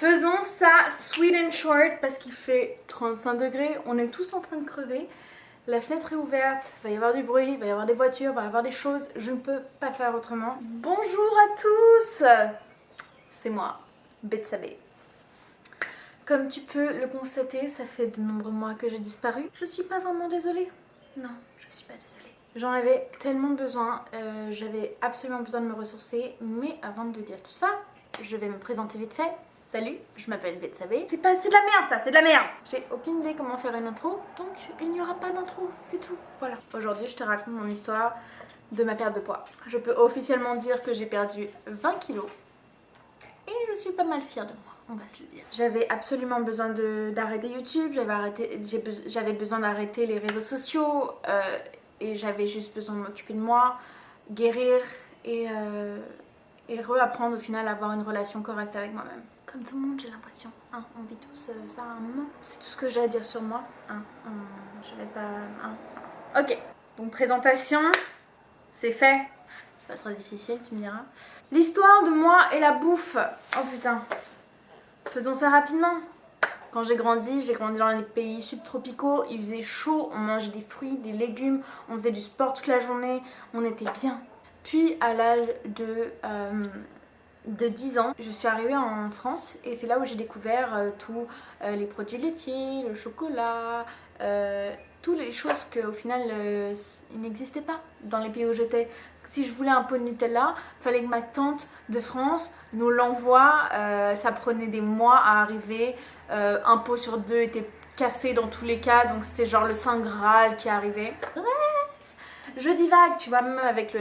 Faisons ça sweet and short parce qu'il fait 35 degrés. On est tous en train de crever. La fenêtre est ouverte, il va y avoir du bruit, il va y avoir des voitures, il va y avoir des choses. Je ne peux pas faire autrement. Bonjour à tous, c'est moi, Betsabé. Comme tu peux le constater, ça fait de nombreux mois que j'ai disparu. Je suis pas vraiment désolée. Non, je suis pas désolée. J'en avais tellement besoin, j'avais absolument besoin de me ressourcer. Mais avant de dire tout ça, je vais me présenter vite fait. Salut, je m'appelle Betsabé. C'est de la merde ça, c'est de la merde. J'ai aucune idée comment faire une intro, donc il n'y aura pas d'intro, c'est tout. Voilà. Aujourd'hui, je te raconte mon histoire de ma perte de poids. Je peux officiellement dire que j'ai perdu 20 kilos et je suis pas mal fière de moi, on va se le dire. J'avais absolument besoin d'arrêter YouTube, j'avais besoin d'arrêter les réseaux sociaux et j'avais juste besoin de m'occuper de moi, guérir et réapprendre au final à avoir une relation correcte avec moi-même. Comme tout le monde, j'ai l'impression. Hein, on vit tous ça à un moment. C'est tout ce que j'ai à dire sur moi. Je vais pas... Ok, donc présentation, c'est fait. C'est pas très difficile, tu me diras. L'histoire de moi et la bouffe. Oh putain. Faisons ça rapidement. Quand j'ai grandi dans les pays subtropicaux, il faisait chaud, on mangeait des fruits, des légumes, on faisait du sport toute la journée, on était bien. Puis à l'âge de 10 ans, je suis arrivée en France et c'est là où j'ai découvert tous les produits laitiers, le chocolat, toutes les choses qu'au final il n'existait pas dans les pays où j'étais. Si je voulais un pot de Nutella, il fallait que ma tante de France nous l'envoie, ça prenait des mois à arriver, un pot sur deux était cassé dans tous les cas, donc c'était genre le Saint Graal qui arrivait. Je divague, tu vois, même avec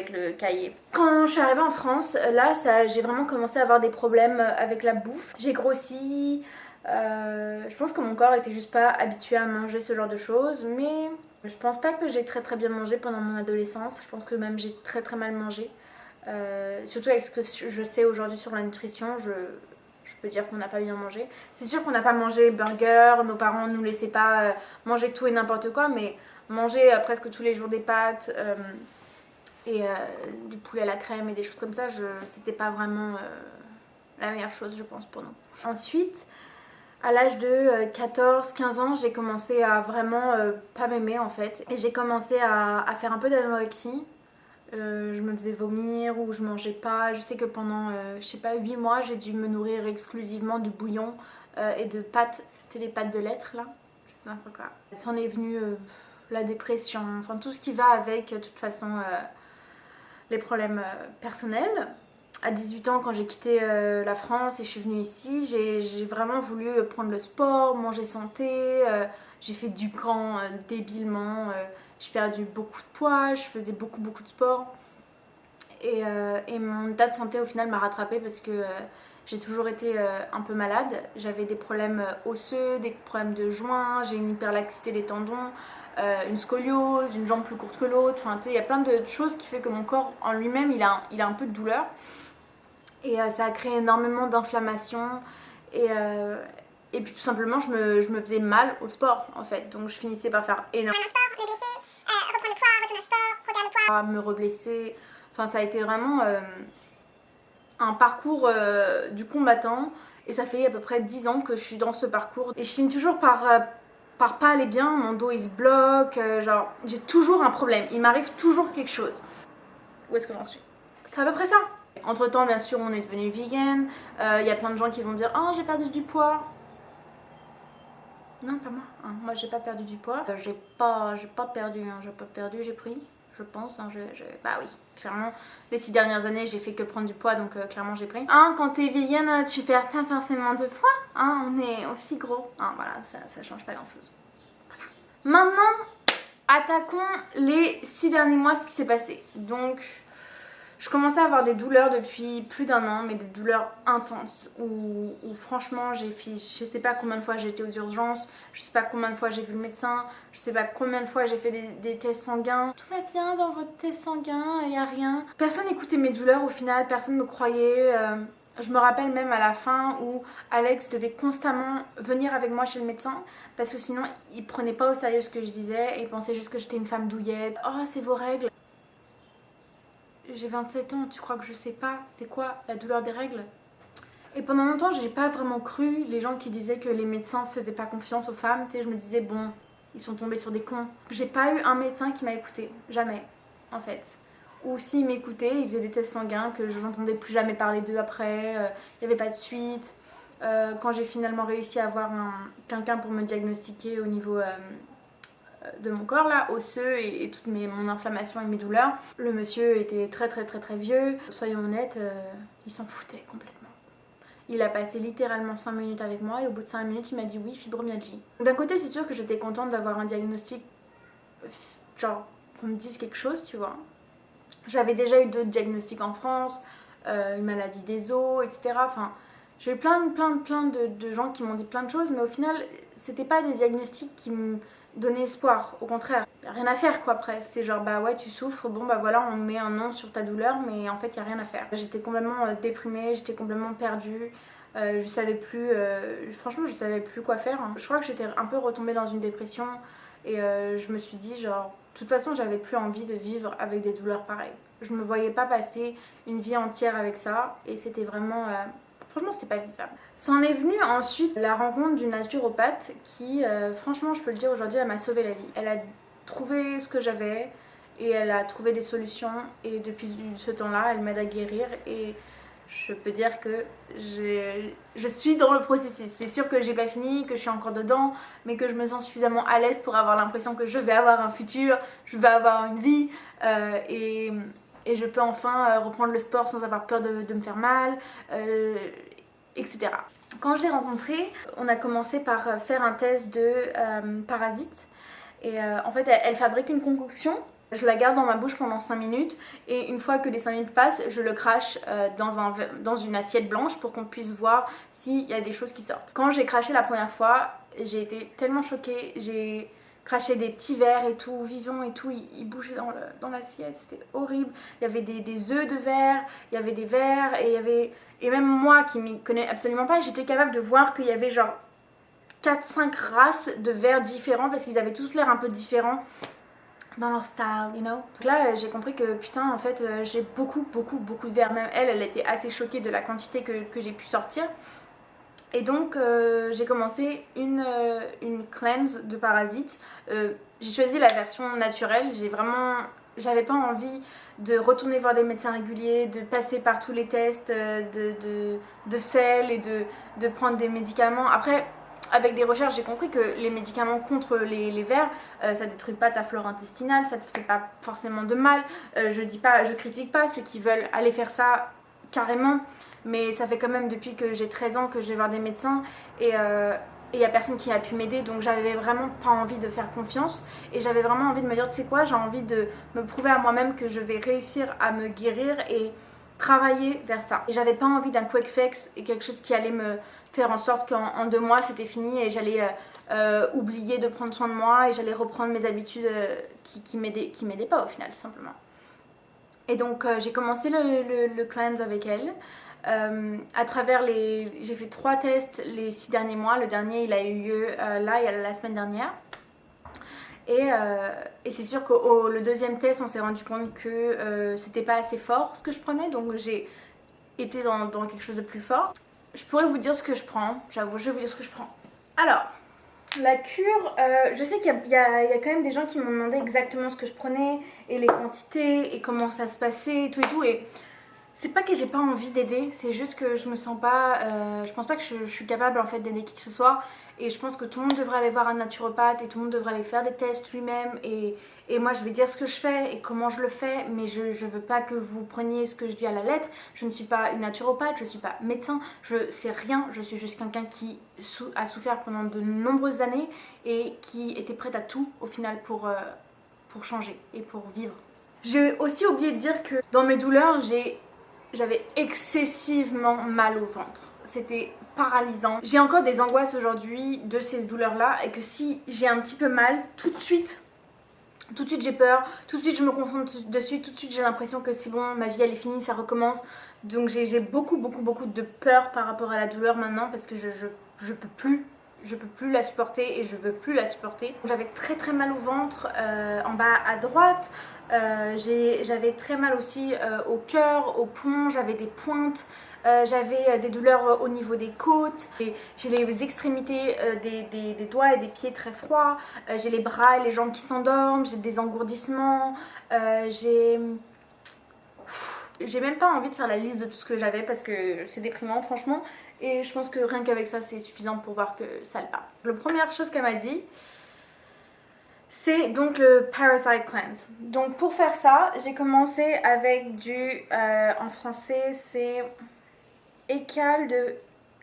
le cahier. Quand je suis arrivée en France, là, j'ai vraiment commencé à avoir des problèmes avec la bouffe. J'ai grossi, je pense que mon corps était juste pas habitué à manger ce genre de choses, mais je pense pas que j'ai très bien mangé pendant mon adolescence. Je pense que même j'ai très mal mangé. Surtout avec ce que je sais aujourd'hui sur la nutrition, je peux dire qu'on n'a pas bien mangé. C'est sûr qu'on n'a pas mangé burger, nos parents ne nous laissaient pas manger tout et n'importe quoi, mais manger presque tous les jours des pâtes et du poulet à la crème et des choses comme ça, c'était pas vraiment la meilleure chose, je pense, pour nous. Ensuite, à l'âge de 14-15 ans, j'ai commencé à vraiment pas m'aimer en fait. Et j'ai commencé à faire un peu d'anorexie. Je me faisais vomir ou je mangeais pas. Je sais que pendant, je sais pas, 8 mois, j'ai dû me nourrir exclusivement de bouillon et de pâtes. C'était les pâtes de lettres là. C'est n'importe quoi. C'en est venu la dépression, enfin tout ce qui va avec, de toute façon, les problèmes personnels. À 18 ans, quand j'ai quitté la France et je suis venue ici, j'ai vraiment voulu prendre le sport, manger santé. J'ai fait du camp débilement. J'ai perdu beaucoup de poids, je faisais beaucoup de sport. Et mon état de santé au final m'a rattrapée parce que j'ai toujours été un peu malade. J'avais des problèmes osseux, des problèmes de joints, j'ai une hyperlaxité des tendons, une scoliose, une jambe plus courte que l'autre. Enfin, il y a plein de choses qui fait que mon corps en lui-même, il a un peu de douleur. Et ça a créé énormément d'inflammation. Et puis tout simplement, je me faisais mal au sport en fait. Donc je finissais par faire énormément de sport, me blesser, reprendre le poids, retourner au sport, regarder le poids, me reblesser. Enfin, ça a été vraiment un parcours du combattant. Et ça fait à peu près 10 ans que je suis dans ce parcours. Et je finis toujours par pas aller bien, mon dos il se bloque, genre j'ai toujours un problème, il m'arrive toujours quelque chose. Où est-ce que j'en suis? C'est à peu près ça. Entre temps, bien sûr, on est devenu vegan. Y a plein de gens qui vont dire oh, j'ai perdu du poids. Non, pas moi. Hein, moi, j'ai pas perdu du poids. J'ai pas perdu, hein, j'ai pris. Je pense, hein, bah oui, clairement, les 6 dernières années, j'ai fait que prendre du poids, donc clairement, j'ai pris. Hein, quand t'es vegan, tu perds pas forcément de poids, hein, on est aussi gros. Hein, voilà, ça change pas grand-chose. Voilà. Maintenant, attaquons les 6 derniers mois, ce qui s'est passé. Donc, je commençais à avoir des douleurs depuis plus d'1 an, mais des douleurs intenses où franchement je sais pas combien de fois j'ai été aux urgences, je sais pas combien de fois j'ai vu le médecin, je sais pas combien de fois j'ai fait des tests sanguins. Tout va bien dans votre test sanguin, il n'y a rien. Personne n'écoutait mes douleurs au final, personne ne me croyait. Je me rappelle même à la fin où Alex devait constamment venir avec moi chez le médecin parce que sinon il prenait pas au sérieux ce que je disais et il pensait juste que j'étais une femme douillette. Oh, c'est vos règles. J'ai 27 ans, tu crois que je sais pas c'est quoi la douleur des règles? Et pendant longtemps, j'ai pas vraiment cru les gens qui disaient que les médecins faisaient pas confiance aux femmes. Tu sais, je me disais, bon, ils sont tombés sur des cons. J'ai pas eu un médecin qui m'a écouté, jamais, en fait. Ou s'ils m'écoutaient, ils faisaient des tests sanguins que je n'entendais plus jamais parler d'eux après. Il n'y avait pas de suite. Quand j'ai finalement réussi à avoir quelqu'un pour me diagnostiquer au niveau de mon corps là, osseux et toute mon inflammation et mes douleurs, le monsieur était très très très très vieux. Soyons honnêtes, il s'en foutait complètement. Il a passé littéralement 5 minutes avec moi et au bout de 5 minutes, il m'a dit oui, fibromyalgie. D'un côté, c'est sûr que j'étais contente d'avoir un diagnostic, genre qu'on me dise quelque chose, tu vois. J'avais déjà eu d'autres diagnostics en France, une maladie des os, etc. Enfin, j'ai eu plein de gens qui m'ont dit plein de choses, mais au final, c'était pas des diagnostics qui me donnaient espoir. Au contraire, y a rien à faire quoi après. C'est genre bah ouais, tu souffres, bon bah voilà, on met un nom sur ta douleur, mais en fait, y a rien à faire. J'étais complètement déprimée, j'étais complètement perdue. Je savais plus, franchement, je savais plus quoi faire. Je crois que j'étais un peu retombée dans une dépression et je me suis dit, genre, de toute façon, j'avais plus envie de vivre avec des douleurs pareilles. Je me voyais pas passer une vie entière avec ça et c'était vraiment. Franchement, c'était pas vivable. C'en est venu ensuite la rencontre d'une naturopathe qui, franchement, je peux le dire aujourd'hui, elle m'a sauvé la vie. Elle a trouvé ce que j'avais et elle a trouvé des solutions et depuis ce temps-là, elle m'aide à guérir et je peux dire que je suis dans le processus. C'est sûr que j'ai pas fini, que je suis encore dedans, mais que je me sens suffisamment à l'aise pour avoir l'impression que je vais avoir un futur, je vais avoir une vie et je peux enfin reprendre le sport sans avoir peur de me faire mal, etc. Quand je l'ai rencontrée, on a commencé par faire un test de parasites. Et en fait, elle fabrique une concoction. Je la garde dans ma bouche pendant 5 minutes et une fois que les 5 minutes passent, je le crache dans une assiette blanche pour qu'on puisse voir s'il y a des choses qui sortent. Quand j'ai craché la première fois, j'ai été tellement choquée. J'ai craché des petits vers et tout, vivants et tout, ils bougeaient dans l'assiette, c'était horrible. Il y avait des œufs de vers, il y avait des vers et il y avait... Et même moi qui m'y connais absolument pas, j'étais capable de voir qu'il y avait genre 4-5 races de vers différents parce qu'ils avaient tous l'air un peu différents dans leur style, you know. Donc là, j'ai compris que putain, en fait, j'ai beaucoup de vers. Même elle était assez choquée de la quantité que j'ai pu sortir. Et donc, j'ai commencé une cleanse de parasites. J'ai choisi la version naturelle. J'avais pas envie de retourner voir des médecins réguliers, de passer par tous les tests de sel et de prendre des médicaments. Après, avec des recherches, j'ai compris que les médicaments contre les vers, ça détruit pas ta flore intestinale, ça te fait pas forcément de mal. Je critique pas ceux qui veulent aller faire ça carrément, mais ça fait quand même depuis que j'ai 13 ans que je vais voir des médecins et il y a personne qui a pu m'aider, donc j'avais vraiment pas envie de faire confiance et j'avais vraiment envie de me dire, tu sais quoi, j'ai envie de me prouver à moi-même que je vais réussir à me guérir et travailler vers ça. Et j'avais pas envie d'un quick fix et quelque chose qui allait me faire en sorte qu'en 2 mois c'était fini et j'allais oublier de prendre soin de moi et j'allais reprendre mes habitudes qui m'aidaient pas au final, tout simplement. Et donc j'ai commencé le cleanse avec elle. À travers j'ai fait 3 tests les 6 derniers mois. Le dernier il a eu lieu là, il y a la semaine dernière. Et c'est sûr que le deuxième test, on s'est rendu compte que c'était pas assez fort ce que je prenais, donc j'ai été dans quelque chose de plus fort. Je pourrais vous dire ce que je prends, j'avoue, je vais vous dire ce que je prends. Alors, la cure, je sais qu'il y a quand même des gens qui m'ont demandé exactement ce que je prenais et les quantités et comment ça se passait et tout. Et c'est pas que j'ai pas envie d'aider, c'est juste que je me sens pas, je pense pas que je suis capable en fait d'aider qui que ce soit. Et je pense que tout le monde devrait aller voir un naturopathe et tout le monde devrait aller faire des tests lui-même. Et moi je vais dire ce que je fais et comment je le fais, mais je veux pas que vous preniez ce que je dis à la lettre. Je ne suis pas une naturopathe, je suis pas médecin, je sais rien, je suis juste quelqu'un qui a souffert pendant de nombreuses années et qui était prête à tout au final pour changer et pour vivre. J'ai aussi oublié de dire que dans mes douleurs, j'avais excessivement mal au ventre. C'était paralysant. J'ai encore des angoisses aujourd'hui de ces douleurs-là et que si j'ai un petit peu mal, tout de suite j'ai peur, tout de suite je me concentre dessus, tout de suite j'ai l'impression que c'est bon, ma vie elle est finie, ça recommence. Donc j'ai beaucoup de peur par rapport à la douleur maintenant parce que je peux plus je peux plus la supporter et je veux plus la supporter. J'avais très très mal au ventre en bas à droite, j'avais très mal aussi au cœur, au poumon, j'avais des pointes, j'avais des douleurs au niveau des côtes, j'ai les extrémités des doigts et des pieds très froids, j'ai les bras et les jambes qui s'endorment, j'ai des engourdissements, j'ai même pas envie de faire la liste de tout ce que j'avais parce que c'est déprimant franchement, et je pense que rien qu'avec ça c'est suffisant pour voir que ça le pas. La première chose qu'elle m'a dit, c'est donc le Parasite Cleanse. Donc pour faire ça, j'ai commencé avec en français c'est écale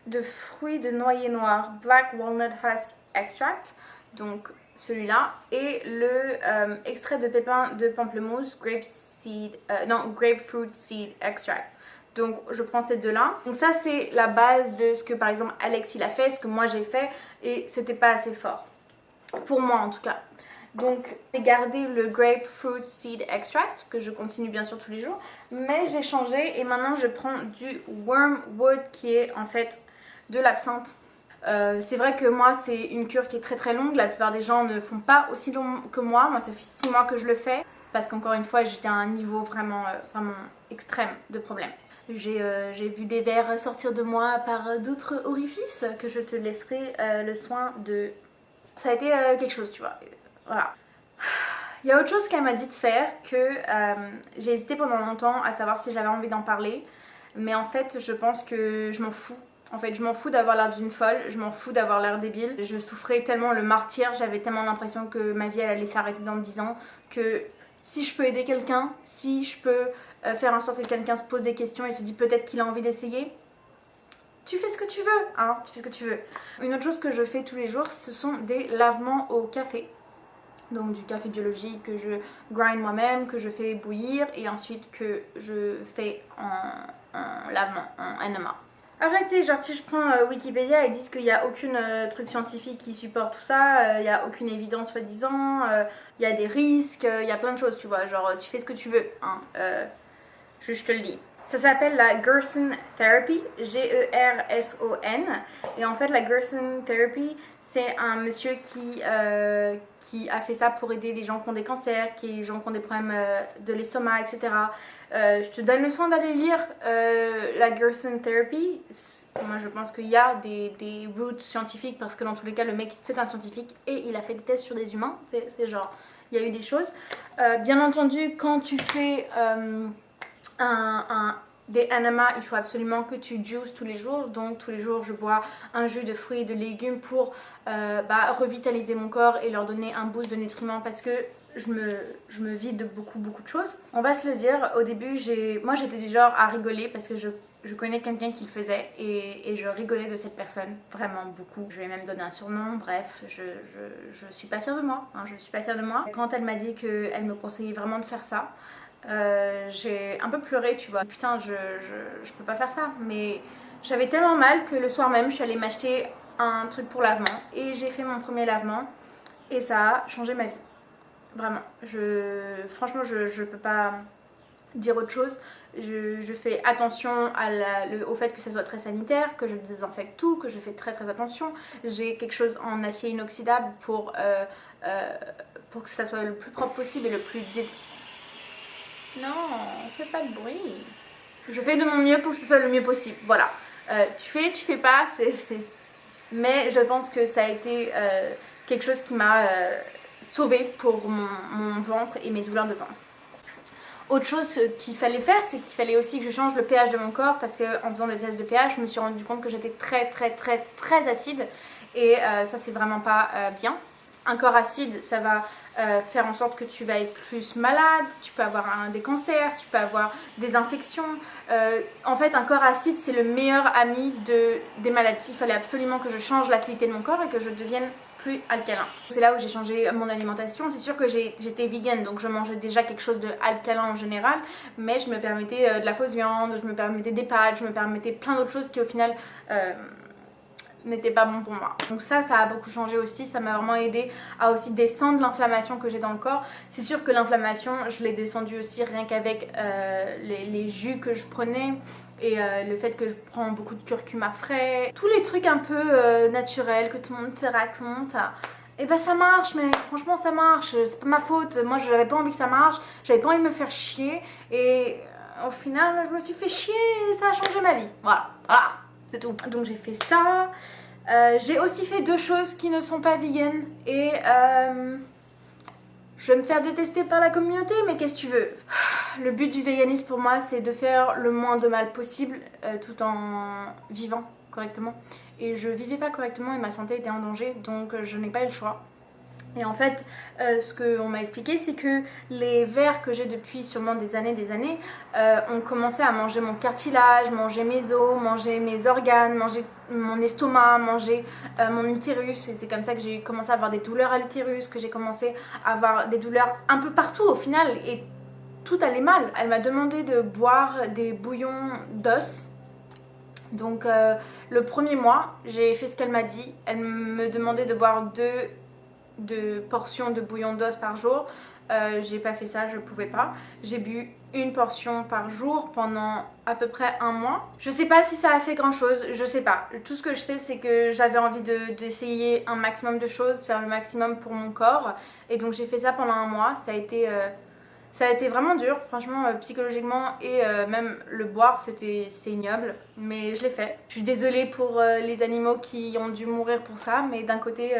de fruits de noyer noir, Black Walnut Husk Extract, donc celui-là, et le extrait de pépins de pamplemousse, grapefruit seed extract. Donc je prends ces deux-là. Donc ça c'est la base de ce que par exemple Alex il a fait, ce que moi j'ai fait, et c'était pas assez fort. Pour moi en tout cas. Donc j'ai gardé le grapefruit seed extract que je continue bien sûr tous les jours, mais j'ai changé et maintenant je prends du wormwood qui est en fait de l'absinthe. C'est vrai que moi c'est une cure qui est très très longue, la plupart des gens ne font pas aussi long que moi ça fait 6 mois que je le fais parce qu'encore une fois j'étais à un niveau vraiment extrême de problème. J'ai vu des vers sortir de moi par d'autres orifices que je te laisserai le soin de... Ça a été quelque chose tu vois. Voilà. Il y a autre chose qu'elle m'a dit de faire que j'ai hésité pendant longtemps à savoir si j'avais envie d'en parler. Mais en fait, je pense que je m'en fous. En fait, je m'en fous d'avoir l'air d'une folle, je m'en fous d'avoir l'air débile. Je souffrais tellement le martyre, j'avais tellement l'impression que ma vie elle allait s'arrêter dans 10 ans que si je peux aider quelqu'un, si je peux faire en sorte que quelqu'un se pose des questions et se dit peut-être qu'il a envie d'essayer, tu fais ce que tu veux, hein, tu fais ce que tu veux. Une autre chose que je fais tous les jours, ce sont des lavements au café. Donc du café biologique que je grind moi-même, que je fais bouillir et ensuite que je fais en lavement, en enema. Après tu sais, genre si je prends Wikipédia, ils disent qu'il n'y a aucune truc scientifique qui supporte tout ça, il n'y a aucune évidence soi-disant, il y a des risques, il y a plein de choses tu vois, genre tu fais ce que tu veux, hein, je te le dis. Ça s'appelle la Gerson Therapy, G-E-R-S-O-N. Et en fait, la Gerson Therapy, c'est un monsieur qui a fait ça pour aider les gens qui ont des cancers, les gens qui ont des problèmes de l'estomac, etc. Je te donne le soin d'aller lire la Gerson Therapy. Moi, je pense qu'il y a des roots scientifiques parce que dans tous les cas, le mec, c'est un scientifique et il a fait des tests sur des humains. C'est genre, il y a eu des choses. Bien entendu, quand tu fais... des enemas, il faut absolument que tu juices tous les jours. Donc tous les jours je bois un jus de fruits et de légumes pour revitaliser mon corps et leur donner un boost de nutriments parce que je me vide de beaucoup de choses. On va se le dire, au début moi j'étais du genre à rigoler parce que je connais quelqu'un qui le faisait et je rigolais de cette personne vraiment beaucoup. Je lui ai même donné un surnom, bref, je suis pas fière de moi, hein, je suis pas fière de moi. Quand elle m'a dit qu'elle me conseillait vraiment de faire ça, j'ai un peu pleuré tu vois, putain je peux pas faire ça, mais j'avais tellement mal que le soir même je suis allée m'acheter un truc pour lavement et j'ai fait mon premier lavement et ça a changé ma vie, vraiment. Franchement je peux pas dire autre chose. Je fais attention au fait que ça soit très sanitaire, que je désinfecte tout, que je fais très attention. J'ai quelque chose en acier inoxydable pour que ça soit le plus propre possible et le plus Non, fais pas de bruit. Je fais de mon mieux pour que ce soit le mieux possible. Voilà. Tu fais pas, mais je pense que ça a été quelque chose qui m'a sauvée pour mon ventre et mes douleurs de ventre. Autre chose qu'il fallait faire, c'est qu'il fallait aussi que je change le pH de mon corps parce qu'en faisant le test de pH, je me suis rendu compte que j'étais très acide et ça c'est vraiment pas bien. Un corps acide, ça va faire en sorte que tu vas être plus malade, tu peux avoir des cancers, tu peux avoir des infections. En fait, un corps acide, c'est le meilleur ami des maladies. Il fallait absolument que je change l'acidité de mon corps et que je devienne plus alcalin. C'est là où j'ai changé mon alimentation. C'est sûr que j'étais vegan, donc je mangeais déjà quelque chose de alcalin en général, mais je me permettais de la fausse viande, je me permettais des pâtes, je me permettais plein d'autres choses qui au final n'était pas bon pour moi. Donc ça a beaucoup changé aussi, ça m'a vraiment aidé à aussi descendre l'inflammation que j'ai dans le corps. C'est sûr que l'inflammation, je l'ai descendue aussi rien qu'avec les jus que je prenais et le fait que je prends beaucoup de curcuma frais. Tous les trucs un peu naturels que tout le monde te raconte. Et bah ça marche mec, franchement ça marche, c'est pas ma faute, moi j'avais pas envie que ça marche, j'avais pas envie de me faire chier et au final je me suis fait chier et ça a changé ma vie, voilà, c'est tout. Donc j'ai fait ça, j'ai aussi fait deux choses qui ne sont pas vegan et je vais me faire détester par la communauté mais qu'est-ce que tu veux. Le but du véganisme pour moi c'est de faire le moins de mal possible tout en vivant correctement. Et je vivais pas correctement et ma santé était en danger, donc je n'ai pas eu le choix. Et en fait, ce qu'on m'a expliqué, c'est que les vers que j'ai depuis sûrement des années, ont commencé à manger mon cartilage, manger mes os, manger mes organes, manger mon estomac, manger mon utérus. Et c'est comme ça que j'ai commencé à avoir des douleurs à l'utérus, que j'ai commencé à avoir des douleurs un peu partout au final. Et tout allait mal. Elle m'a demandé de boire des bouillons d'os. Donc le premier mois, j'ai fait ce qu'elle m'a dit. Elle me demandait de boire deux portions de bouillon d'os par jour. J'ai pas fait ça, je pouvais pas. J'ai bu une portion par jour pendant à peu près un mois. Je sais pas si ça a fait grand chose, je sais pas. Tout ce que je sais c'est que j'avais envie d'essayer un maximum de choses, faire le maximum pour mon corps. Et donc j'ai fait ça pendant un mois. Ça a été vraiment dur, franchement, psychologiquement et même le boire, c'était ignoble, mais je l'ai fait. Je suis désolée pour les animaux qui ont dû mourir pour ça, mais d'un côté,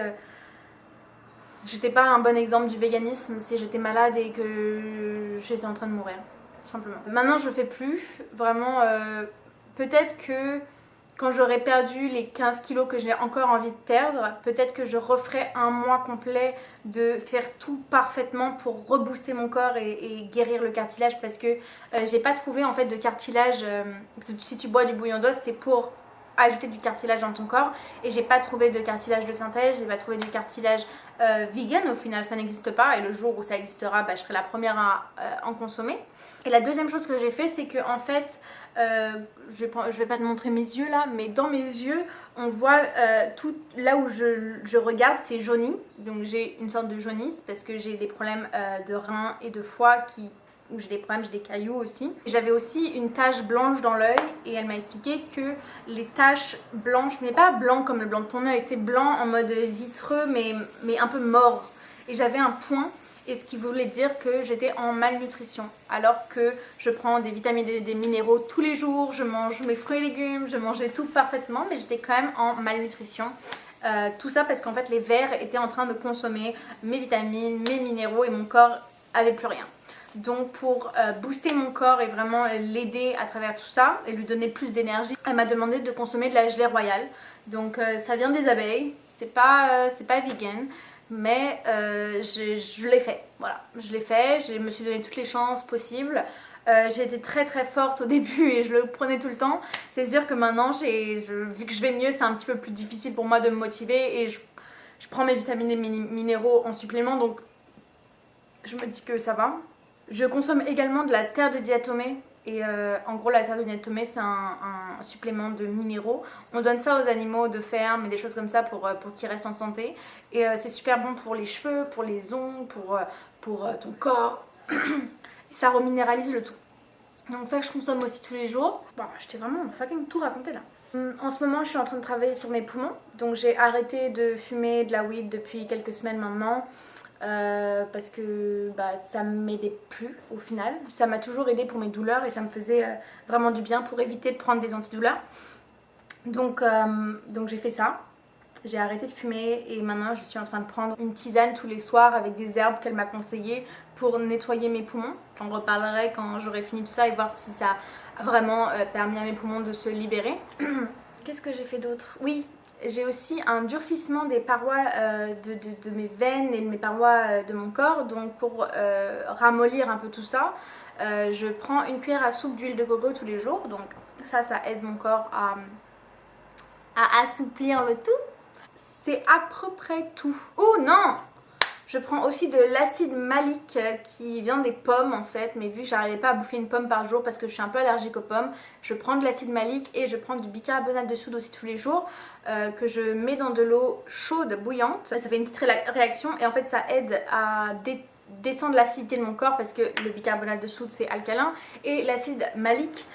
j'étais pas un bon exemple du véganisme si j'étais malade et que j'étais en train de mourir, tout simplement. Maintenant, je le fais plus, vraiment, peut-être que quand j'aurai perdu les 15 kilos que j'ai encore envie de perdre, peut-être que je referai un mois complet de faire tout parfaitement pour rebooster mon corps et guérir le cartilage parce que j'ai pas trouvé en fait de cartilage. Si tu bois du bouillon d'os, c'est pour ajouter du cartilage dans ton corps et j'ai pas trouvé de cartilage de synthèse, j'ai pas trouvé du cartilage vegan, au final ça n'existe pas et le jour où ça existera, bah, je serai la première à en consommer. Et la deuxième chose que j'ai fait, c'est que en fait je vais pas te montrer mes yeux là, mais dans mes yeux on voit tout là où je regarde, c'est jauni, donc j'ai une sorte de jaunisse parce que j'ai des problèmes de reins et de foie où j'ai des problèmes, j'ai des cailloux aussi. J'avais aussi une tache blanche dans l'œil et elle m'a expliqué que les taches blanches, mais pas blanc comme le blanc de ton œil, c'est blanc en mode vitreux mais un peu mort. Et j'avais un point, et ce qui voulait dire que j'étais en malnutrition. Alors que je prends des vitamines et des minéraux tous les jours, je mange mes fruits et légumes, je mangeais tout parfaitement, mais j'étais quand même en malnutrition. Tout ça parce qu'en fait les vers étaient en train de consommer mes vitamines, mes minéraux et mon corps avait plus rien. Donc pour booster mon corps et vraiment l'aider à travers tout ça et lui donner plus d'énergie, elle m'a demandé de consommer de la gelée royale. Donc ça vient des abeilles, c'est pas vegan, mais je l'ai fait. Voilà, je l'ai fait, je me suis donné toutes les chances possibles. J'ai été très très forte au début et je le prenais tout le temps. C'est sûr que maintenant, vu que je vais mieux, c'est un petit peu plus difficile pour moi de me motiver et je prends mes vitamines et minéraux en supplément, donc je me dis que ça va. Je consomme également de la terre de diatomée et en gros la terre de diatomée c'est un supplément de minéraux. On donne ça aux animaux de ferme et des choses comme ça pour qu'ils restent en santé et c'est super bon pour les cheveux, pour les ongles, pour ton corps et ça reminéralise le tout. Donc ça je consomme aussi tous les jours. Bon, je t'ai vraiment fucking tout raconté là. En ce moment je suis en train de travailler sur mes poumons, donc j'ai arrêté de fumer de la weed depuis quelques semaines maintenant. Parce que ça m'aidait plus au final. Ça m'a toujours aidé pour mes douleurs et ça me faisait vraiment du bien pour éviter de prendre des antidouleurs. Donc j'ai fait ça. J'ai arrêté de fumer et maintenant je suis en train de prendre une tisane tous les soirs avec des herbes qu'elle m'a conseillées pour nettoyer mes poumons. J'en reparlerai quand j'aurai fini tout ça et voir si ça a vraiment permis à mes poumons de se libérer. Qu'est-ce que j'ai fait d'autre? Oui, j'ai aussi un durcissement des parois de mes veines et de mes parois de mon corps. Donc pour ramollir un peu tout ça, je prends une cuillère à soupe d'huile de coco tous les jours. Donc ça aide mon corps à assouplir le tout. C'est à peu près tout. Oh non! Je prends aussi de l'acide malique qui vient des pommes en fait, mais vu que j'arrivais pas à bouffer une pomme par jour parce que je suis un peu allergique aux pommes, je prends de l'acide malique et je prends du bicarbonate de soude aussi tous les jours que je mets dans de l'eau chaude, bouillante. Ça fait une petite réaction et en fait ça aide à descendre l'acidité de mon corps parce que le bicarbonate de soude c'est alcalin et l'acide malique,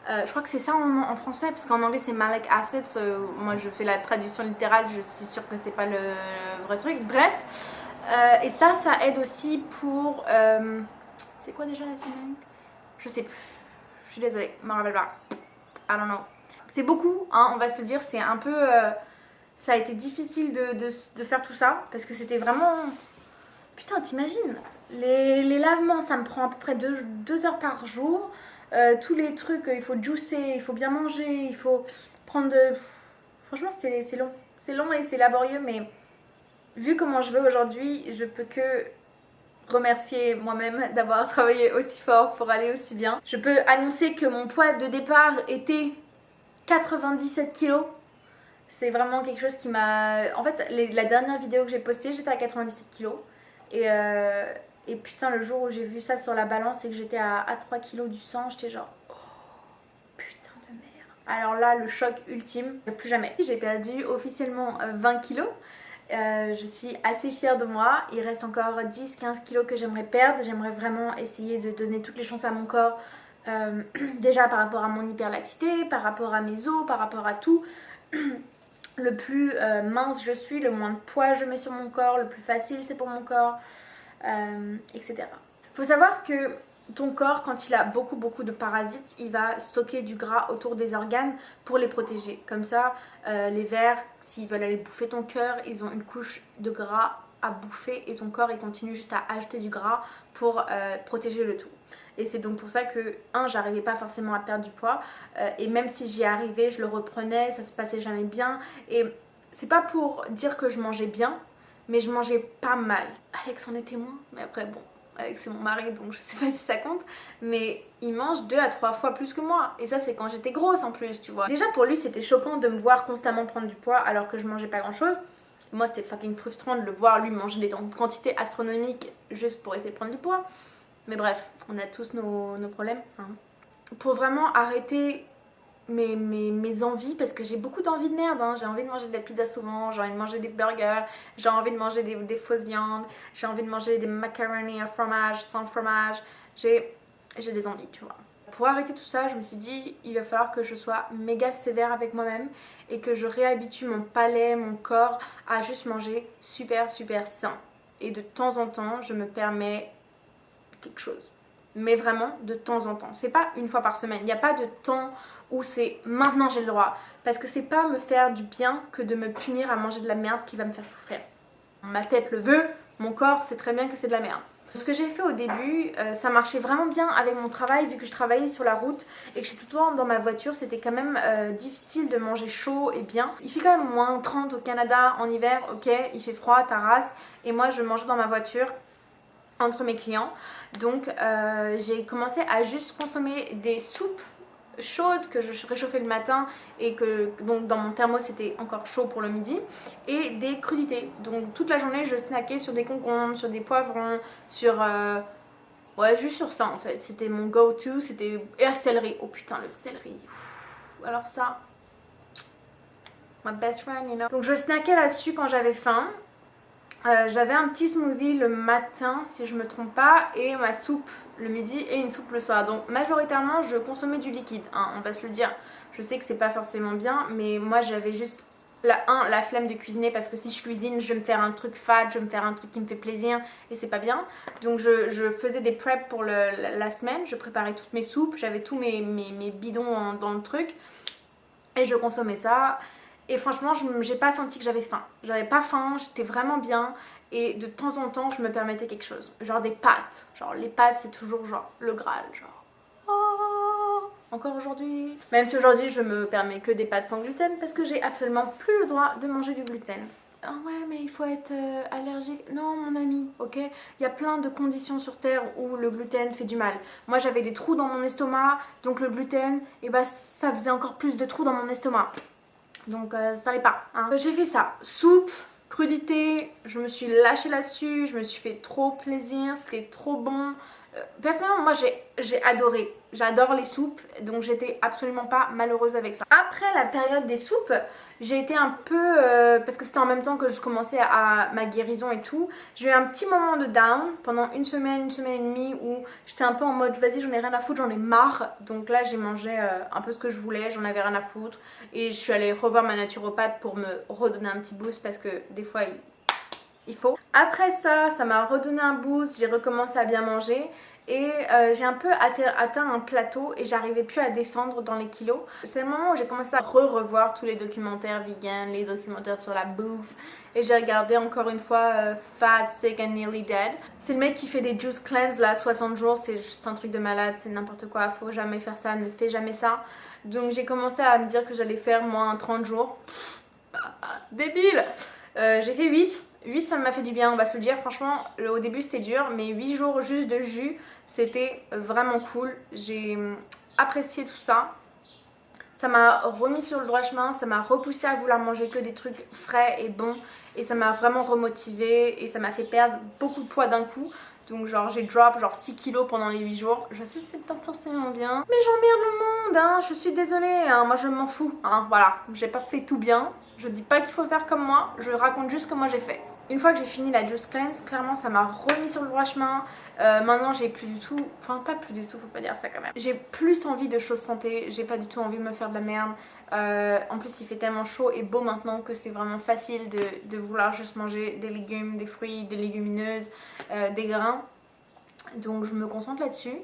je crois que c'est ça en français parce qu'en anglais c'est malic acid, moi je fais la traduction littérale, je suis sûre que c'est pas le vrai truc, bref. Et ça aide aussi pour... c'est quoi déjà l'acide malique? Je sais plus, je suis désolée, je me rappelle pas, I don't know. C'est beaucoup, hein, on va se le dire, c'est un peu... ça a été difficile de faire tout ça parce que c'était vraiment... Putain, t'imagines, les lavements, ça me prend à peu près 2 heures par jour. Tous les trucs, il faut juicer, il faut bien manger, il faut prendre de... Franchement, c'est long. C'est long et c'est laborieux, mais vu comment je vais aujourd'hui, je peux que remercier moi-même d'avoir travaillé aussi fort pour aller aussi bien. Je peux annoncer que mon poids de départ était 97 kilos. C'est vraiment quelque chose qui m'a... En fait, la dernière vidéo que j'ai postée, j'étais à 97 kilos. Et putain, le jour où j'ai vu ça sur la balance et que j'étais à 3 kilos du sang, j'étais genre... Oh, putain de merde. Alors là, le choc ultime, plus jamais. J'ai perdu officiellement 20 kilos. Je suis assez fière de moi. Il reste encore 10-15 kilos que j'aimerais perdre. J'aimerais vraiment essayer de donner toutes les chances à mon corps. Déjà par rapport à mon hyperlaxité, par rapport à mes os, par rapport à tout. Le plus mince je suis, le moins de poids je mets sur mon corps, le plus facile c'est pour mon corps, etc. Faut savoir que ton corps, quand il a beaucoup de parasites, il va stocker du gras autour des organes pour les protéger. Comme ça, les vers, s'ils veulent aller bouffer ton cœur, ils ont une couche de gras à bouffer et ton corps il continue juste à ajouter du gras pour protéger le tout. Et c'est donc pour ça que, j'arrivais pas forcément à perdre du poids. Et même si j'y arrivais, je le reprenais, ça se passait jamais bien. Et c'est pas pour dire que je mangeais bien, mais je mangeais pas mal. Alex en est témoin, mais après bon, Alex c'est mon mari donc je sais pas si ça compte. Mais il mange 2 à 3 fois plus que moi. Et ça c'est quand j'étais grosse en plus, tu vois. Déjà pour lui c'était choquant de me voir constamment prendre du poids alors que je mangeais pas grand chose. Moi c'était fucking frustrant de le voir lui manger des quantités astronomiques juste pour essayer de prendre du poids. Mais bref, on a tous nos problèmes. Hein. Pour vraiment arrêter mes envies, parce que j'ai beaucoup d'envies de merde. Hein. J'ai envie de manger de la pizza souvent, j'ai envie de manger des burgers, j'ai envie de manger des fausses viandes, j'ai envie de manger des macaronis à fromage, sans fromage. J'ai des envies, tu vois. Pour arrêter tout ça, je me suis dit, il va falloir que je sois méga sévère avec moi-même et que je réhabitue mon palais, mon corps à juste manger super sain. Et de temps en temps, je me permets quelque chose, mais vraiment de temps en temps. C'est pas une fois par semaine, il n'y a pas de temps où c'est maintenant j'ai le droit, parce que c'est pas me faire du bien que de me punir à manger de la merde qui va me faire souffrir. Ma tête le veut, mon corps sait très bien que c'est de la merde. Ce que j'ai fait au début, ça marchait vraiment bien avec mon travail, vu que je travaillais sur la route et que j'étais tout le temps dans ma voiture, c'était quand même difficile de manger chaud et bien. Il fait quand même moins 30 au Canada en hiver, ok, il fait froid, ta race, et moi je mangeais dans ma voiture entre mes clients. Donc j'ai commencé à juste consommer des soupes chaudes que je réchauffais le matin et que donc dans mon thermos c'était encore chaud pour le midi, et des crudités. Donc toute la journée je snackais sur des concombres, sur des poivrons, sur ouais, juste sur ça en fait. C'était mon go-to, c'était... Et la céleri, oh putain le céleri. Alors ça, my best friend, you know. Donc je snackais là-dessus quand j'avais faim. J'avais un petit smoothie le matin si je me trompe pas, et ma soupe le midi et une soupe le soir. Donc majoritairement je consommais du liquide, hein, on va se le dire. Je sais que c'est pas forcément bien, mais moi j'avais juste la flemme de cuisiner, parce que si je cuisine je vais me faire un truc fat, je vais me faire un truc qui me fait plaisir et c'est pas bien. Donc je faisais des preps pour la semaine, je préparais toutes mes soupes, j'avais tous mes bidons dans le truc et je consommais ça. Et franchement, j'ai pas senti que j'avais faim. J'avais pas faim, j'étais vraiment bien. Et de temps en temps, je me permettais quelque chose. Genre des pâtes. Genre les pâtes, c'est toujours genre le Graal. Genre, oh, encore aujourd'hui. Même si aujourd'hui, je me permets que des pâtes sans gluten, parce que j'ai absolument plus le droit de manger du gluten. Ah ouais, mais il faut être allergique. Non, mon ami, ok. Il y a plein de conditions sur Terre où le gluten fait du mal. Moi, j'avais des trous dans mon estomac, donc le gluten, et bah, ça faisait encore plus de trous dans mon estomac. Donc ça allait pas. Hein. J'ai fait ça. Soupe, crudité, je me suis lâchée là-dessus, je me suis fait trop plaisir, c'était trop bon. Personnellement, moi j'ai adoré. J'adore les soupes, donc j'étais absolument pas malheureuse avec ça. Après la période des soupes, j'ai été un peu... parce que c'était en même temps que je commençais à ma guérison et tout. J'ai eu un petit moment de down pendant une semaine et demie où j'étais un peu en mode vas-y j'en ai rien à foutre, j'en ai marre. Donc là j'ai mangé un peu ce que je voulais, j'en avais rien à foutre. Et je suis allée revoir ma naturopathe pour me redonner un petit boost parce que des fois il faut. Après ça, ça m'a redonné un boost, j'ai recommencé à bien manger et j'ai un peu atteint un plateau et j'arrivais plus à descendre dans les kilos. C'est le moment où j'ai commencé à revoir tous les documentaires vegan, les documentaires sur la bouffe et j'ai regardé encore une fois Fat, Sick and Nearly Dead. C'est le mec qui fait des juice cleanse là, 60 jours, c'est juste un truc de malade, c'est n'importe quoi, faut jamais faire ça, ne fais jamais ça. Donc j'ai commencé à me dire que j'allais faire moins 30 jours. Débile. J'ai fait 8, ça m'a fait du bien, on va se le dire. Franchement, au début c'était dur, mais 8 jours juste de jus, c'était vraiment cool. J'ai apprécié tout ça. Ça m'a remis sur le droit chemin, ça m'a repoussé à vouloir manger que des trucs frais et bons. Et ça m'a vraiment remotivée et ça m'a fait perdre beaucoup de poids d'un coup. Donc genre j'ai drop genre 6 kilos pendant les 8 jours. Je sais c'est pas forcément bien, mais j'emmerde le monde, hein. Je suis désolée, hein. Moi je m'en fous, hein. Voilà, j'ai pas fait tout bien. Je dis pas qu'il faut faire comme moi, je raconte juste ce que moi j'ai fait. Une fois que j'ai fini la juice cleanse, clairement ça m'a remis sur le droit chemin. Maintenant j'ai plus du tout, enfin pas plus du tout, faut pas dire ça quand même. J'ai plus envie de choses santé, j'ai pas du tout envie de me faire de la merde. En plus il fait tellement chaud et beau maintenant que c'est vraiment facile de vouloir juste manger des légumes, des fruits, des légumineuses, des grains. Donc je me concentre là-dessus.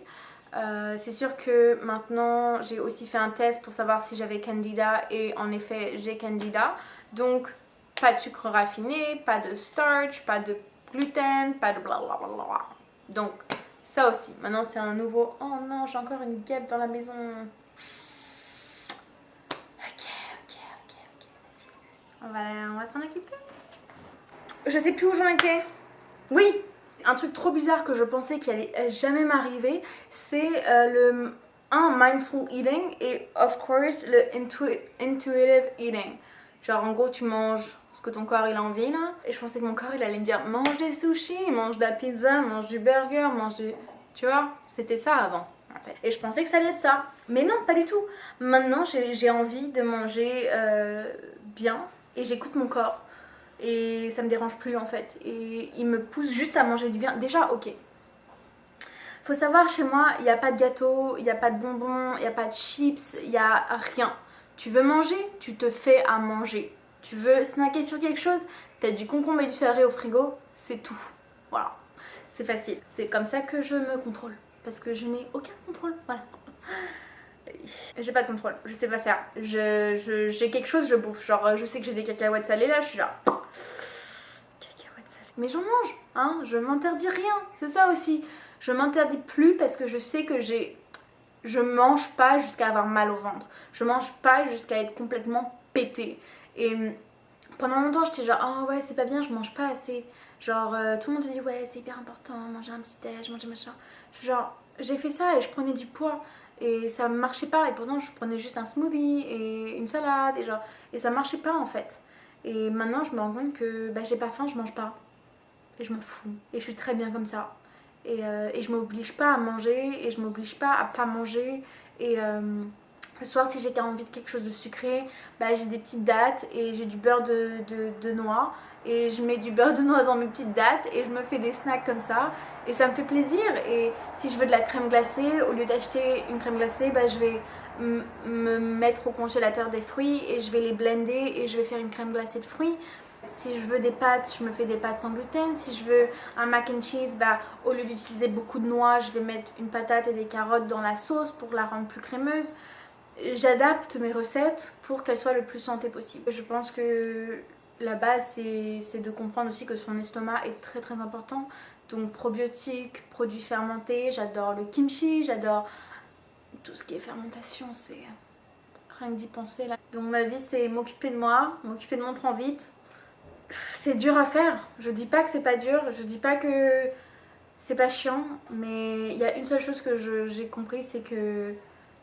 C'est sûr que maintenant j'ai aussi fait un test pour savoir si j'avais Candida et en effet j'ai Candida. Donc pas de sucre raffiné, pas de starch, pas de gluten, pas de blablabla. Donc ça aussi. Maintenant c'est un nouveau... Oh non, j'ai encore une guêpe dans la maison. Ok, vas-y. On va s'en occuper. Je sais plus où j'en étais. Oui, un truc trop bizarre que je pensais qu'il allait jamais m'arriver, c'est le mindful eating et of course le intuitive eating. Genre en gros tu manges ce que ton corps il a envie là. Et je pensais que mon corps il allait me dire mange des sushis, mange de la pizza, mange du burger, mange du... Tu vois, c'était ça avant en fait. Et je pensais que ça allait être ça. Mais non, pas du tout. Maintenant j'ai envie de manger bien et j'écoute mon corps. Et ça me dérange plus en fait. Et il me pousse juste à manger du bien. Déjà, ok. Faut savoir, chez moi, il n'y a pas de gâteau, il n'y a pas de bonbons, il n'y a pas de chips, il n'y a rien. Tu veux manger, tu te fais à manger. Tu veux snacker sur quelque chose, t'as du concombre et du céleri au frigo, c'est tout. Voilà, c'est facile. C'est comme ça que je me contrôle. Parce que je n'ai aucun contrôle, voilà. J'ai pas de contrôle, je sais pas faire. J'ai quelque chose, je bouffe. Genre, je sais que j'ai des cacahuètes salées là, je suis genre... Cacahuètes salées. Mais j'en mange, hein, je m'interdis rien. C'est ça aussi. Je m'interdis plus parce que je sais que je mange pas jusqu'à avoir mal au ventre. Je mange pas jusqu'à être complètement pétée. Et pendant longtemps, j'étais genre, oh ouais, c'est pas bien, je mange pas assez. Genre, tout le monde te dit, ouais, c'est hyper important, manger un petit déj, manger machin. Je suis genre, j'ai fait ça et je prenais du poids. Et ça marchait pas. Et pourtant, je prenais juste un smoothie et une salade. Et ça marchait pas en fait. Et maintenant, je me rends compte que bah, j'ai pas faim, je mange pas. Et je m'en fous. Et je suis très bien comme ça. Et je m'oblige pas à manger. Et je m'oblige pas à pas manger. Et le soir, si j'ai envie de quelque chose de sucré, bah, j'ai des petites dattes et j'ai du beurre de noix. Et je mets du beurre de noix dans mes petites dattes et je me fais des snacks comme ça. Et ça me fait plaisir. Et si je veux de la crème glacée, au lieu d'acheter une crème glacée, bah, je vais me mettre au congélateur des fruits et je vais les blender et je vais faire une crème glacée de fruits. Si je veux des pâtes, je me fais des pâtes sans gluten. Si je veux un mac and cheese, bah, au lieu d'utiliser beaucoup de noix, je vais mettre une patate et des carottes dans la sauce pour la rendre plus crémeuse. J'adapte mes recettes pour qu'elles soient le plus santé possible. Je pense que la base, c'est de comprendre aussi que son estomac est très très important. Donc probiotiques, produits fermentés, j'adore le kimchi, j'adore tout ce qui est fermentation, c'est rien que d'y penser là. Donc ma vie, c'est m'occuper de moi, m'occuper de mon transit. C'est dur à faire, je dis pas que c'est pas dur, je dis pas que c'est pas chiant, mais il y a une seule chose que j'ai compris, c'est que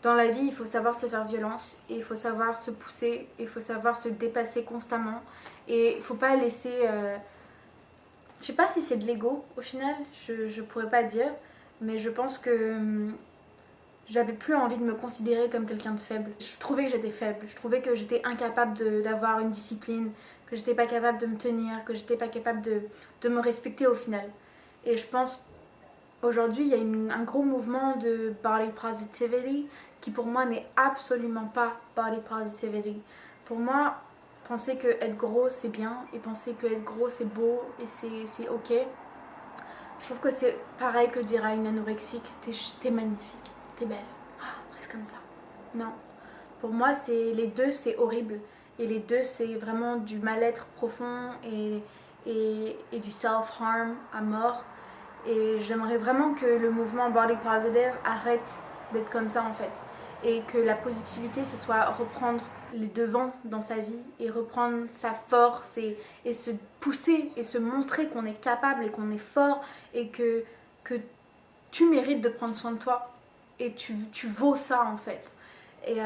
Dans la vie, il faut savoir se faire violence, et il faut savoir se pousser, et il faut savoir se dépasser constamment. Et il faut pas laisser... Je sais pas si c'est de l'ego au final, je pourrais pas dire. Mais je pense que j'avais plus envie de me considérer comme quelqu'un de faible. Je trouvais que j'étais faible, je trouvais que j'étais incapable d'avoir une discipline, que j'étais pas capable de me tenir, que j'étais pas capable de me respecter au final. Et je pense aujourd'hui il y a un gros mouvement de body positivity qui pour moi n'est absolument pas body positivity. Pour moi, penser que être gros c'est bien et penser que être gros c'est beau et c'est ok. Je trouve que c'est pareil que dire à une anorexique t'es magnifique, t'es belle. Ah, presque comme ça. Non. Pour moi, les deux, c'est horrible. Et les deux, c'est vraiment du mal-être profond et du self-harm à mort. Et j'aimerais vraiment que le mouvement Body Positive arrête d'être comme ça en fait. Et que la positivité, ce soit reprendre les devants dans sa vie et reprendre sa force et se pousser et se montrer qu'on est capable et qu'on est fort et que tu mérites de prendre soin de toi et tu vaux ça en fait. Et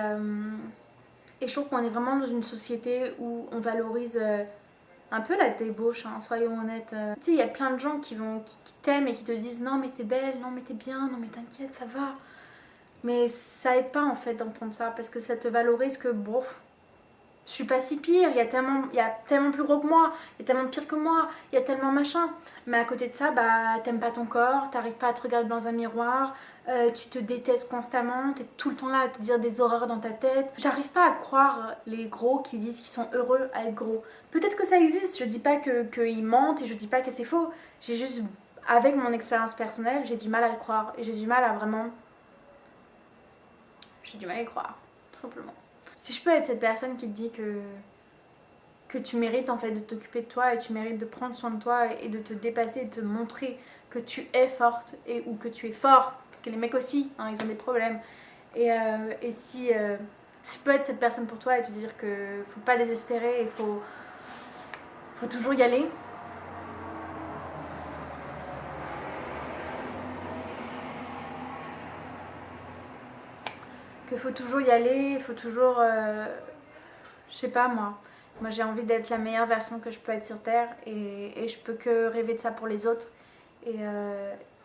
je trouve qu'on est vraiment dans une société où on valorise un peu la débauche, hein, soyons honnêtes. Tu sais, il y a plein de gens qui t'aiment et qui te disent non mais t'es belle, non mais t'es bien, non mais t'inquiète, ça va. Mais ça aide pas en fait d'entendre ça parce que ça te valorise que bon, je suis pas si pire, il y a tellement plus gros que moi, il y a tellement pire que moi, il y a tellement machin. Mais à côté de ça, bah t'aimes pas ton corps, t'arrives pas à te regarder dans un miroir, tu te détestes constamment, t'es tout le temps là à te dire des horreurs dans ta tête. J'arrive pas à croire les gros qui disent qu'ils sont heureux à être gros. Peut-être que ça existe, je dis pas qu'ils mentent et je dis pas que c'est faux. J'ai juste, avec mon expérience personnelle, j'ai du mal à le croire et j'ai du mal à vraiment... J'ai du mal à y croire, tout simplement. Si je peux être cette personne qui te dit que tu mérites en fait de t'occuper de toi et tu mérites de prendre soin de toi et de te dépasser et de te montrer que tu es forte ou que tu es fort, parce que les mecs aussi, hein, ils ont des problèmes. Et si je peux être cette personne pour toi et te dire que faut pas désespérer et faut toujours y aller. Qu'il faut toujours y aller, il faut toujours... je sais pas moi. Moi j'ai envie d'être la meilleure version que je peux être sur Terre et je peux que rêver de ça pour les autres. Et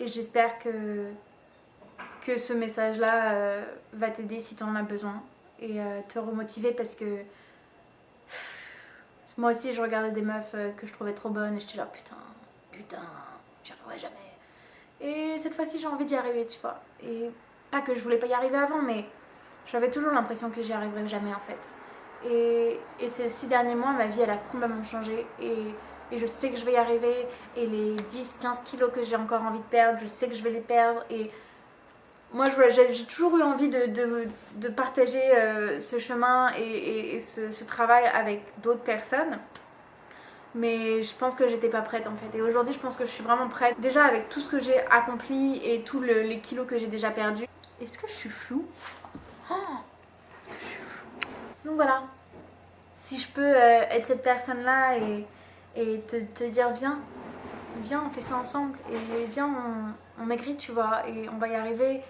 j'espère que ce message-là va t'aider si tu en as besoin et te remotiver parce que moi aussi je regardais des meufs que je trouvais trop bonnes et j'étais là putain, j'y arriverai jamais. Et cette fois-ci j'ai envie d'y arriver, tu vois. Et pas que je voulais pas y arriver avant, mais j'avais toujours l'impression que j'y arriverais jamais en fait. Et ces 6 derniers mois, ma vie elle a complètement changé et je sais que je vais y arriver. Et les 10-15 kilos que j'ai encore envie de perdre, je sais que je vais les perdre. Et moi j'ai toujours eu envie de partager ce chemin et ce travail avec d'autres personnes. Mais je pense que j'étais pas prête en fait. Et aujourd'hui, je pense que je suis vraiment prête. Déjà avec tout ce que j'ai accompli et tous les kilos que j'ai déjà perdus. Est-ce que je suis floue? Oh, est-ce que je suis floue? Donc voilà. Si je peux être cette personne-là et te dire viens, on fait ça ensemble. Et viens, on maigrit, tu vois. Et on va y arriver.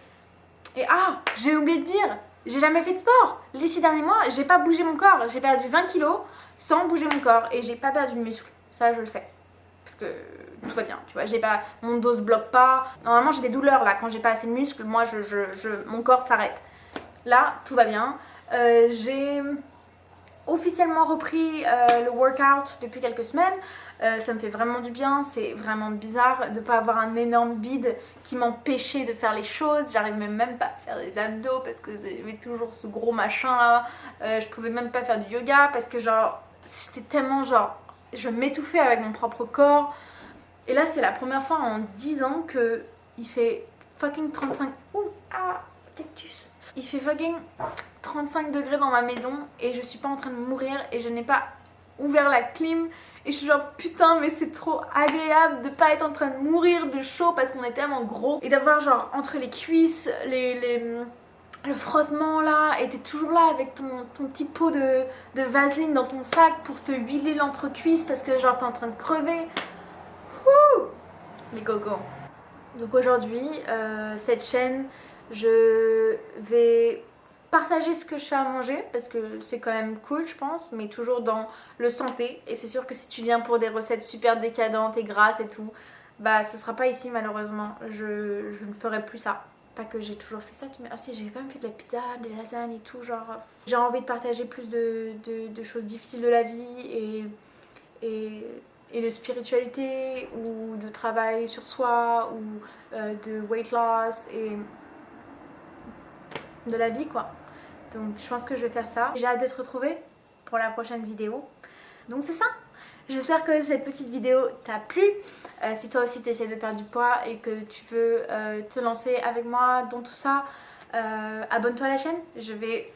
Et ah, j'ai oublié de dire, j'ai jamais fait de sport. Les 6 derniers mois, j'ai pas bougé mon corps. J'ai perdu 20 kilos sans bouger mon corps. Et j'ai pas perdu de muscle. Ça, je le sais. Parce que tout va bien, tu vois. J'ai pas, mon dos se bloque pas. Normalement, j'ai des douleurs là. Quand j'ai pas assez de muscles, moi, mon corps s'arrête. Là, tout va bien. J'ai officiellement repris le workout depuis quelques semaines. Ça me fait vraiment du bien. C'est vraiment bizarre de ne pas avoir un énorme bide qui m'empêchait de faire les choses. J'arrive même pas à faire des abdos parce que j'avais toujours ce gros machin là. Je pouvais même pas faire du yoga parce que genre j'étais tellement genre je m'étouffais avec mon propre corps. Et là c'est la première fois en 10 ans que il fait fucking 35. Ouh, ah, cactus. Il fait fucking 35 degrés dans ma maison et je suis pas en train de mourir et je n'ai pas ouvert la clim et je suis genre putain mais c'est trop agréable de pas être en train de mourir de chaud parce qu'on est tellement gros et d'avoir genre entre les cuisses le frottement là et t'es toujours là avec ton petit pot de vaseline dans ton sac pour te huiler l'entrecuisse parce que genre t'es en train de crever. Wouh, les cocos. Donc aujourd'hui cette chaîne je vais partager ce que je fais à manger parce que c'est quand même cool je pense, mais toujours dans le santé. Et c'est sûr que si tu viens pour des recettes super décadentes et grasses et tout, bah ce sera pas ici malheureusement. Je ne ferai plus ça. Pas que j'ai toujours fait ça, mais ah si, j'ai quand même fait de la pizza, des lasagnes et tout, genre j'ai envie de partager plus de choses difficiles de la vie et de spiritualité ou de travail sur soi ou de weight loss et de la vie quoi. Donc je pense que je vais faire ça. J'ai hâte de te retrouver pour la prochaine vidéo. Donc c'est ça. J'espère que cette petite vidéo t'a plu. Si toi aussi tu essaies de perdre du poids et que tu veux te lancer avec moi dans tout ça, abonne-toi à la chaîne. Je vais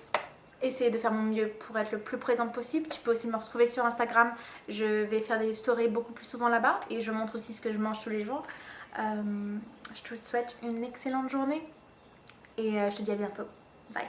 essayer de faire mon mieux pour être le plus présente possible. Tu peux aussi me retrouver sur Instagram. Je vais faire des stories beaucoup plus souvent là-bas et je montre aussi ce que je mange tous les jours. Je te souhaite une excellente journée et je te dis à bientôt. Bye.